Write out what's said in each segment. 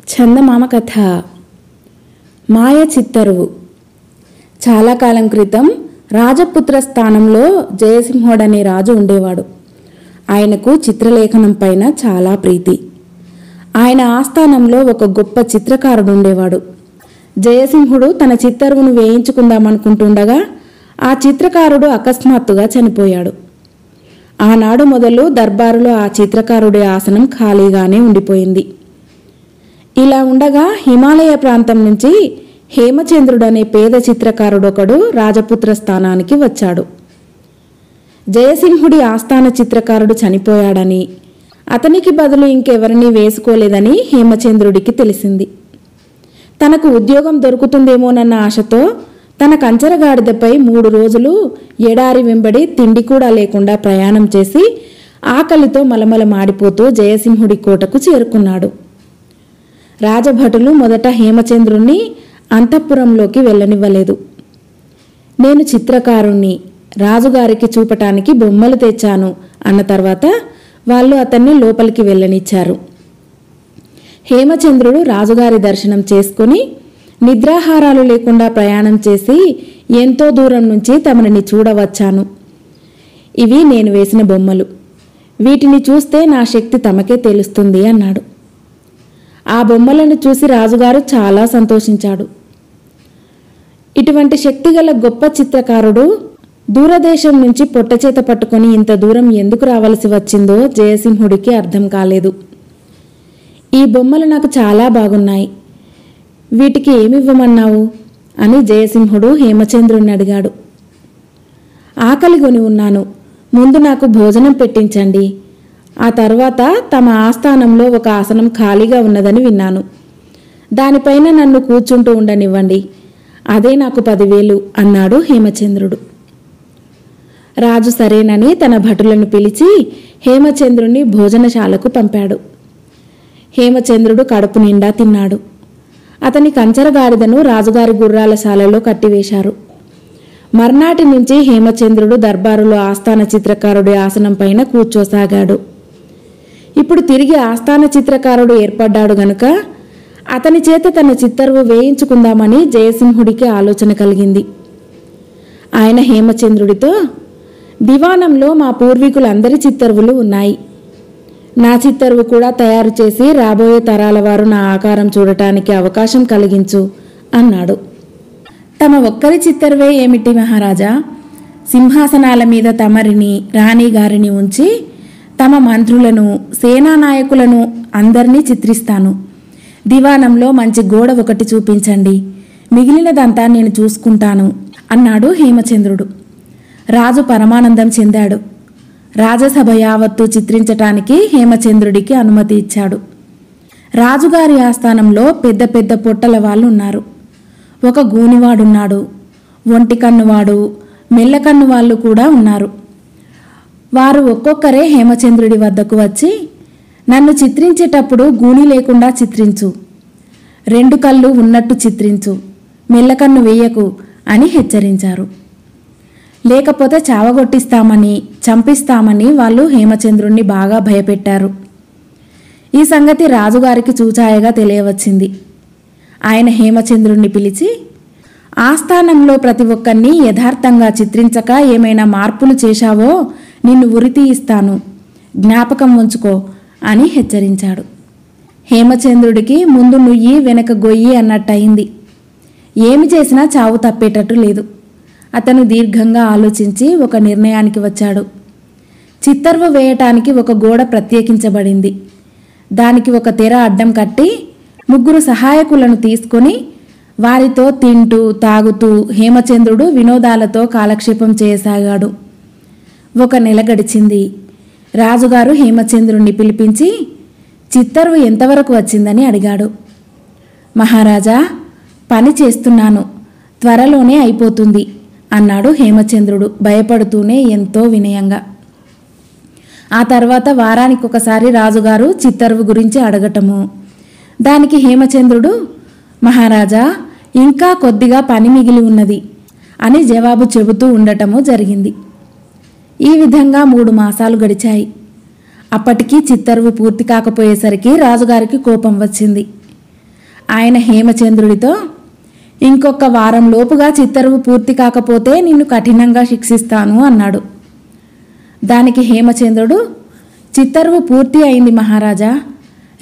చందమామ కథ. మాయ చిత్తరువు. చాలా కాలం క్రితం రాజపుత్ర స్థానంలో జయసింహుడనే రాజు ఉండేవాడు. ఆయనకు చిత్రలేఖనం పైన చాలా ప్రీతి. ఆయన ఆస్థానంలో ఒక గొప్ప చిత్రకారుడు ఉండేవాడు. జయసింహుడు తన చిత్తరువును వేయించుకుందామనుకుంటుండగా ఆ చిత్రకారుడు అకస్మాత్తుగా చనిపోయాడు. ఆనాడు మొదలు దర్బారులో ఆ చిత్రకారుడి ఆసనం ఖాళీగానే ఉండిపోయింది. ఇలా ఉండగా హిమాలయ ప్రాంతం నుంచి హేమచంద్రుడనే పేద చిత్రకారుడొకడు రాజపుత్ర స్థానానికి వచ్చాడు. జయసింహుడి ఆస్థాన చిత్రకారుడు చనిపోయాడని, అతనికి బదులు ఇంకెవరినీ వేసుకోలేదని హేమచంద్రుడికి తెలిసింది. తనకు ఉద్యోగం దొరుకుతుందేమోనన్న ఆశతో తన కంచరగాడిదపై 3 రోజులు ఎడారి వెంబడి తిండి కూడా లేకుండా ప్రయాణం చేసి ఆకలితో మలమల మాడిపోతూ జయసింహుడి కోటకు చేరుకున్నాడు. రాజభటులు మొదట హేమచంద్రుణ్ణి అంతఃపురంలోకి వెళ్ళనివ్వలేదు. నేను చిత్రకారుణ్ణి, రాజుగారికి చూపటానికి బొమ్మలు తెచ్చాను అన్న తర్వాత వాళ్ళు అతన్ని లోపలికి వెళ్ళనిచ్చారు. హేమచంద్రుడు రాజుగారి దర్శనం చేసుకుని నిద్రాహారాలు లేకుండా ప్రయాణం చేసి ఎంతో దూరం నుంచి తమని చూడవచ్చాను. ఇవి నేను వేసిన బొమ్మలు. వీటిని చూస్తే నా శక్తి తమకే తెలుస్తుంది అన్నాడు. ఆ బొమ్మలను చూసి రాజుగారు చాలా సంతోషించాడు. ఇటువంటి శక్తిగల గొప్ప చిత్రకారుడు దూరదేశం నుంచి పొట్టచేత పట్టుకొని ఇంత దూరం ఎందుకు రావలసి వచ్చిందో జయసింహుడికి అర్థం కాలేదు. ఈ బొమ్మలు నాకు చాలా బాగున్నాయి, వీటికి ఏమివ్వమన్నావు అని జయసింహుడు హేమచంద్రుణ్ణి అడిగాడు. ఆకలిగొని ఉన్నాను, ముందు నాకు భోజనం పెట్టించండి. ఆ తర్వాత తమ ఆస్థానంలో ఒక ఆసనం ఖాళీగా ఉన్నదని విన్నాను. దానిపైన నన్ను కూర్చుంటూ ఉండనివ్వండి, అదే నాకు 10,000 అన్నాడు హేమచంద్రుడు. రాజు సరేనని తన భటులను పిలిచి హేమచంద్రుణ్ణి భోజనశాలకు పంపాడు. హేమచంద్రుడు కడుపు నిండా తిన్నాడు. అతని కంచరగాడిదను రాజుగారి గుర్రాలశాలలో కట్టివేశారు. మర్నాటి నుంచి హేమచంద్రుడు దర్బారులో ఆస్థాన చిత్రకారుడి ఆసనం పైన కూర్చోసాగాడు. ఇప్పుడు తిరిగి ఆస్థాన చిత్రకారుడు ఏర్పడ్డాడు గనుక అతని చేత తన చిత్తరువు వేయించుకుందామని జయసింహుడికి ఆలోచన కలిగింది. ఆయన హేమచంద్రుడితో, దివానంలో మా పూర్వీకులందరి చిత్తరువులు ఉన్నాయి. నా చిత్తరువు కూడా తయారు చేసి రాబోయే తరాల వారు నా ఆకారం చూడటానికి అవకాశం కలిగించు అన్నాడు. తమ ఒక్కరి చిత్తరువే ఏమిటి మహారాజా, సింహాసనాల మీద తమరిని, రాణిగారిని ఉంచి తమ మంత్రులను, సేనానాయకులను అందరినీ చిత్రిస్తాను. దివానంలో మంచి గోడ ఒకటి చూపించండి, మిగిలినదంతా నేను చూసుకుంటాను అన్నాడు హేమచంద్రుడు. రాజు పరమానందం చెందాడు. రాజసభ యావత్తు చిత్రించటానికి హేమచంద్రుడికి అనుమతి ఇచ్చాడు. రాజుగారి ఆస్థానంలో పెద్ద పెద్ద పొట్టల వాళ్ళు ఉన్నారు. ఒక గూనివాడున్నాడు, ఒంటికన్నువాడు, మెల్లకన్ను వాళ్ళు కూడా ఉన్నారు. వారు ఒక్కొక్కరే హేమచంద్రుడి వద్దకు వచ్చి, నన్ను చిత్రించేటప్పుడు గూని లేకుండా చిత్రించు, 2 కళ్ళు ఉన్నట్టు చిత్రించు, మెల్లకన్ను వేయకు అని హెచ్చరించారు. లేకపోతే చావగొట్టిస్తామని, చంపిస్తామని వాళ్ళు హేమచంద్రుణ్ణి బాగా భయపెట్టారు. ఈ సంగతి రాజుగారికి చూచాయగా తెలియవచ్చింది. ఆయన హేమచంద్రుణ్ణి పిలిచి, ఆస్థానంలో ప్రతి ఒక్కరిని యథార్థంగా చిత్రించక ఏమైనా మార్పులు చేశావో నిన్ను ఉరితీయిస్తాను, జ్ఞాపకం ఉంచుకో అని హెచ్చరించాడు. హేమచంద్రుడికి ముందు నుయ్యి వెనక గొయ్యి అన్నట్టయింది. ఏమి చేసినా చావు తప్పేటట్టు లేదు. అతను దీర్ఘంగా ఆలోచించి ఒక నిర్ణయానికి వచ్చాడు. చిత్తరువు వేయటానికి ఒక గోడ ప్రత్యేకించబడింది. దానికి ఒక తెర అడ్డం కట్టి 3 సహాయకులను తీసుకొని వారితో తింటూ తాగుతూ హేమచంద్రుడు వినోదాలతో కాలక్షేపం చేయసాగాడు. 1 నెల గడిచింది. రాజుగారు హేమచంద్రుణ్ణి పిలిపించి చిత్తరువు ఎంతవరకు వచ్చిందని అడిగాడు. మహారాజా, పని చేస్తున్నాను, త్వరలోనే అయిపోతుంది అన్నాడు హేమచంద్రుడు భయపడుతూనే ఎంతో వినయంగా. ఆ తర్వాత వారానికొకసారి రాజుగారు చిత్తరువు గురించి అడగటము. దానికి హేమచంద్రుడు, మహారాజా, ఇంకా కొద్దిగా పని మిగిలి ఉన్నది అని జవాబు చెబుతూ ఉండటము జరిగింది. ఈ విధంగా 3 మాసాలు గడిచాయి. అప్పటికీ చిత్తరువు పూర్తి కాకపోయేసరికి రాజుగారికి కోపం వచ్చింది. ఆయన హేమచంద్రుడితో, ఇంకొక వారం లోపుగా చిత్తరువు పూర్తి కాకపోతే నిన్ను కఠినంగా శిక్షిస్తాను అన్నాడు. దానికి హేమచంద్రుడు, చిత్తరువు పూర్తి అయింది మహారాజా,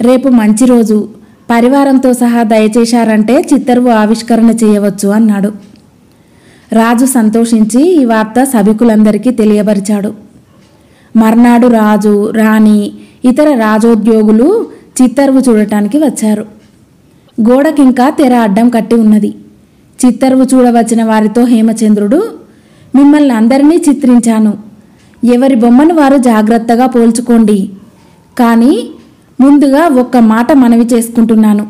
రేపు మంచి రోజు, పరివారంతో సహా దయచేశారంటే చిత్తరువు ఆవిష్కరణ చేయవచ్చు అన్నాడు. రాజు సంతోషించి ఈ వార్త సభికులందరికీ తెలియపరిచాడు. మర్నాడు రాజు, రాణి, ఇతర రాజోద్యోగులు చిత్తరువు చూడటానికి వచ్చారు. గోడకింకా తెర అడ్డం కట్టి ఉన్నది. చిత్తరువు చూడవచ్చిన వారితో హేమచంద్రుడు, మిమ్మల్ని అందరినీ చిత్రించాను, ఎవరి బొమ్మను వారు జాగ్రత్తగా పోల్చుకోండి, కానీ ముందుగా ఒక్క మాట మనవి చేసుకుంటున్నాను.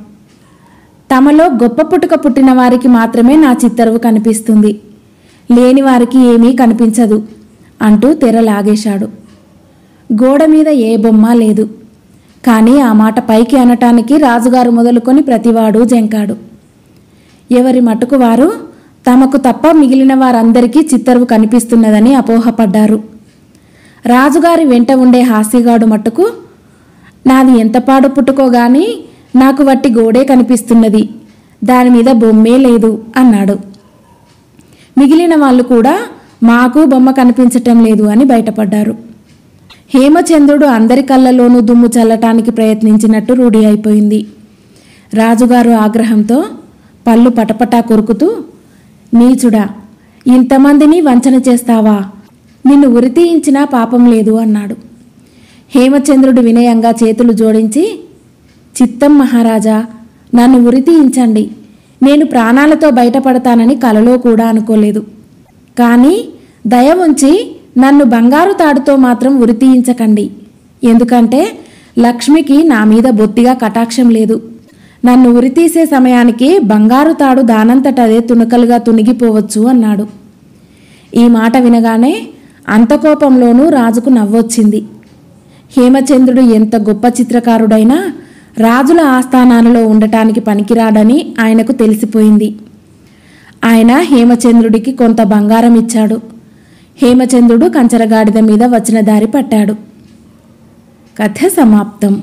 తమలో గొప్ప పుట్టుక పుట్టిన వారికి మాత్రమే నా చిత్తరువు కనిపిస్తుంది, లేని వారికి ఏమీ కనిపించదు అంటూ తెర లాగేశాడు. గోడ మీద ఏ బొమ్మ లేదు. కానీ ఆ మాట పైకి అనటానికి రాజుగారు మొదలుకొని ప్రతివాడు జంకాడు. ఎవరి మటుకు వారు తమకు తప్ప మిగిలిన వారందరికీ చిత్తరువు కనిపిస్తున్నదని అపోహపడ్డారు. రాజుగారి వెంట ఉండే హాస్యగాడు మట్టుకు, నాది ఎంత పాడు పుట్టుకోగాని నాకు వట్టి గోడే కనిపిస్తున్నది, దానిమీద బొమ్మే లేదు అన్నాడు. మిగిలిన వాళ్ళు కూడా మాకు బొమ్మ కనిపించటం లేదు అని బయటపడ్డారు. హేమచంద్రుడు అందరి కళ్ళలోనూ దుమ్ము చల్లటానికి ప్రయత్నించినట్టు రూఢి అయిపోయింది. రాజుగారు ఆగ్రహంతో పళ్ళు పటపటా కొరుకుతూ, నీచుడా, ఇంతమందిని వంచన చేస్తావా, నిన్ను ఉరితీయించినా పాపం లేదు అన్నాడు. హేమచంద్రుడు వినయంగా చేతులు జోడించి, చిత్తం మహారాజా, నన్ను ఉరితీయించండి, నేను ప్రాణాలతో బయటపడతానని కలలో కూడా అనుకోలేదు. కానీ దయ ఉంచి నన్ను బంగారు తాడుతో మాత్రం ఉరితీయించకండి, ఎందుకంటే లక్ష్మికి నా మీద బొత్తిగా కటాక్షం లేదు. నన్ను ఉరితీసే సమయానికి బంగారు తాడు దానంతటదే తునకలుగా తునిగిపోవచ్చు అన్నాడు. ఈ మాట వినగానే అంత కోపంలోనూ రాజుకు నవ్వొచ్చింది. హేమచంద్రుడు ఎంత గొప్ప చిత్రకారుడైనా రాజుల ఆస్థానాలలో ఉండటానికి పనికిరాడని ఆయనకు తెలిసిపోయింది. ఆయన హేమచంద్రుడికి కొంత బంగారం ఇచ్చాడు. హేమచంద్రుడు కంచరగాడిద మీద వచ్చిన దారి పట్టాడు. కథ సమాప్తం.